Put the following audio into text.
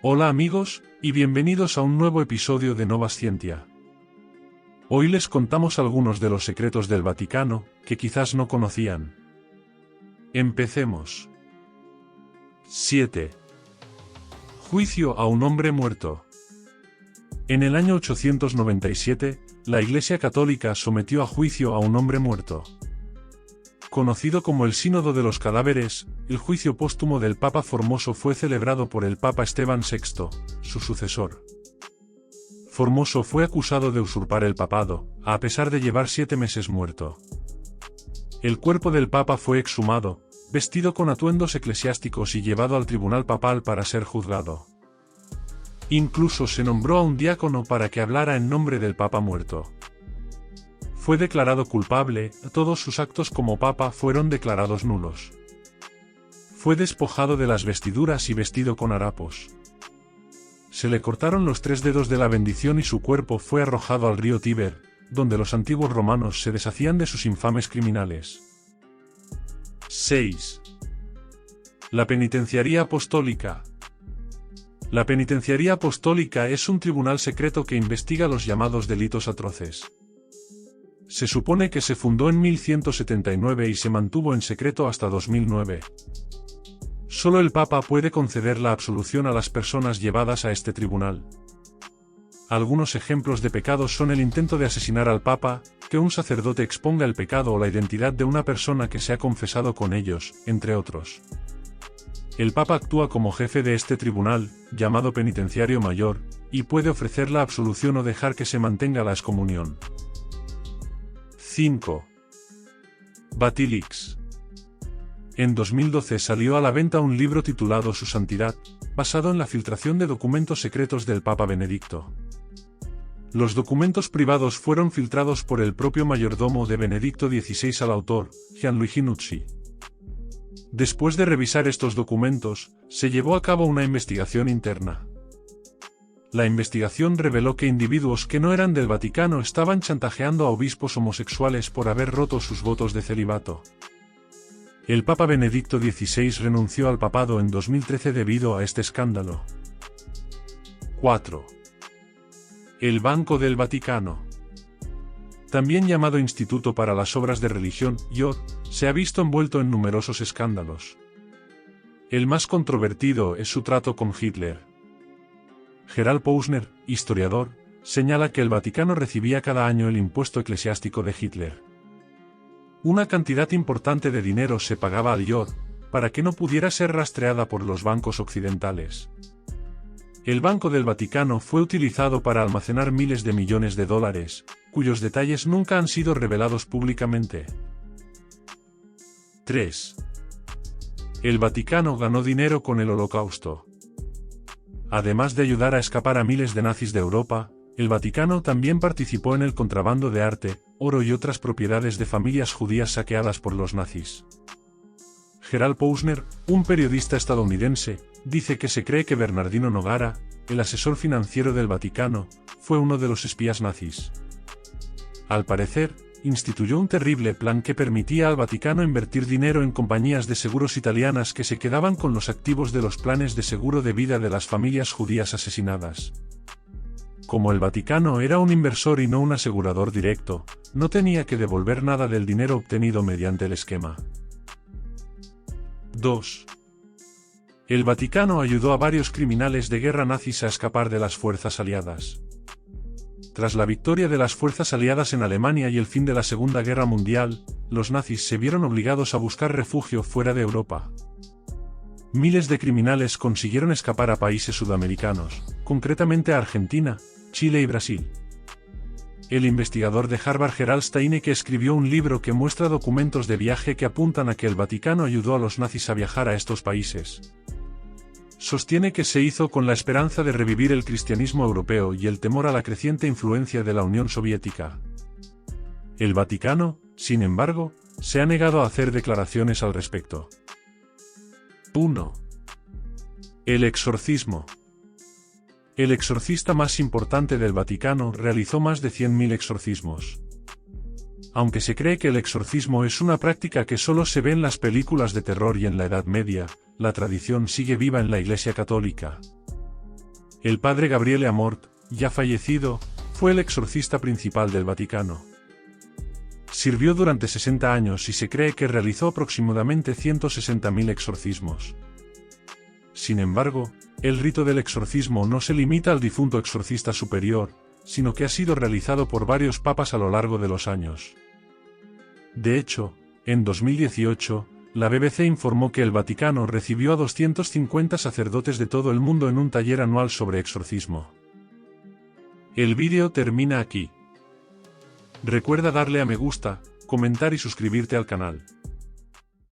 Hola amigos, y bienvenidos a un nuevo episodio de Nova Scientia. Hoy les contamos algunos de los secretos del Vaticano, que quizás no conocían. Empecemos. 7. Juicio a un hombre muerto. En el año 897, la Iglesia Católica sometió a juicio a un hombre muerto. Conocido como el Sínodo de los Cadáveres, el juicio póstumo del Papa Formoso fue celebrado por el Papa Esteban VI, su sucesor. Formoso fue acusado de usurpar el papado, a pesar de llevar 7 meses muerto. El cuerpo del Papa fue exhumado, vestido con atuendos eclesiásticos y llevado al tribunal papal para ser juzgado. Incluso se nombró a un diácono para que hablara en nombre del Papa muerto. Fue declarado culpable, todos sus actos como papa fueron declarados nulos. Fue despojado de las vestiduras y vestido con harapos. Se le cortaron los 3 dedos de la bendición y su cuerpo fue arrojado al río Tíber, donde los antiguos romanos se deshacían de sus infames criminales. 6. La Penitenciaría Apostólica. La Penitenciaría Apostólica es un tribunal secreto que investiga los llamados delitos atroces. Se supone que se fundó en 1179 y se mantuvo en secreto hasta 2009. Solo el Papa puede conceder la absolución a las personas llevadas a este tribunal. Algunos ejemplos de pecados son el intento de asesinar al Papa, que un sacerdote exponga el pecado o la identidad de una persona que se ha confesado con ellos, entre otros. El Papa actúa como jefe de este tribunal, llamado penitenciario mayor, y puede ofrecer la absolución o dejar que se mantenga la excomunión. 5. Batilix. En 2012 salió a la venta un libro titulado Su Santidad, basado en la filtración de documentos secretos del Papa Benedicto. Los documentos privados fueron filtrados por el propio mayordomo de Benedicto XVI al autor, Gianluigi Nucci. Después de revisar estos documentos, se llevó a cabo una investigación interna. La investigación reveló que individuos que no eran del Vaticano estaban chantajeando a obispos homosexuales por haber roto sus votos de celibato. El Papa Benedicto XVI renunció al papado en 2013 debido a este escándalo. 4. El Banco del Vaticano. También llamado Instituto para las Obras de Religión, IOR, se ha visto envuelto en numerosos escándalos. El más controvertido es su trato con Hitler. Gerald Posner, historiador, señala que el Vaticano recibía cada año el impuesto eclesiástico de Hitler. Una cantidad importante de dinero se pagaba al IOR, para que no pudiera ser rastreada por los bancos occidentales. El Banco del Vaticano fue utilizado para almacenar miles de millones de dólares, cuyos detalles nunca han sido revelados públicamente. 3. El Vaticano ganó dinero con el Holocausto. Además de ayudar a escapar a miles de nazis de Europa, el Vaticano también participó en el contrabando de arte, oro y otras propiedades de familias judías saqueadas por los nazis. Gerald Posner, un periodista estadounidense, dice que se cree que Bernardino Nogara, el asesor financiero del Vaticano, fue uno de los espías nazis. Al parecer, instituyó un terrible plan que permitía al Vaticano invertir dinero en compañías de seguros italianas que se quedaban con los activos de los planes de seguro de vida de las familias judías asesinadas. Como el Vaticano era un inversor y no un asegurador directo, no tenía que devolver nada del dinero obtenido mediante el esquema. 2. El Vaticano ayudó a varios criminales de guerra nazis a escapar de las fuerzas aliadas. Tras la victoria de las fuerzas aliadas en Alemania y el fin de la Segunda Guerra Mundial, los nazis se vieron obligados a buscar refugio fuera de Europa. Miles de criminales consiguieron escapar a países sudamericanos, concretamente a Argentina, Chile y Brasil. El investigador de Harvard Gerald Steinecke escribió un libro que muestra documentos de viaje que apuntan a que el Vaticano ayudó a los nazis a viajar a estos países. Sostiene que se hizo con la esperanza de revivir el cristianismo europeo y el temor a la creciente influencia de la Unión Soviética. El Vaticano, sin embargo, se ha negado a hacer declaraciones al respecto. 1. El exorcismo. El exorcista más importante del Vaticano realizó más de 100.000 exorcismos. Aunque se cree que el exorcismo es una práctica que solo se ve en las películas de terror y en la Edad Media, la tradición sigue viva en la Iglesia Católica. El padre Gabriele Amort, ya fallecido, fue el exorcista principal del Vaticano. Sirvió durante 60 años y se cree que realizó aproximadamente 160.000 exorcismos. Sin embargo, el rito del exorcismo no se limita al difunto exorcista superior, sino que ha sido realizado por varios papas a lo largo de los años. De hecho, en 2018, la BBC informó que el Vaticano recibió a 250 sacerdotes de todo el mundo en un taller anual sobre exorcismo. El vídeo termina aquí. Recuerda darle a me gusta, comentar y suscribirte al canal.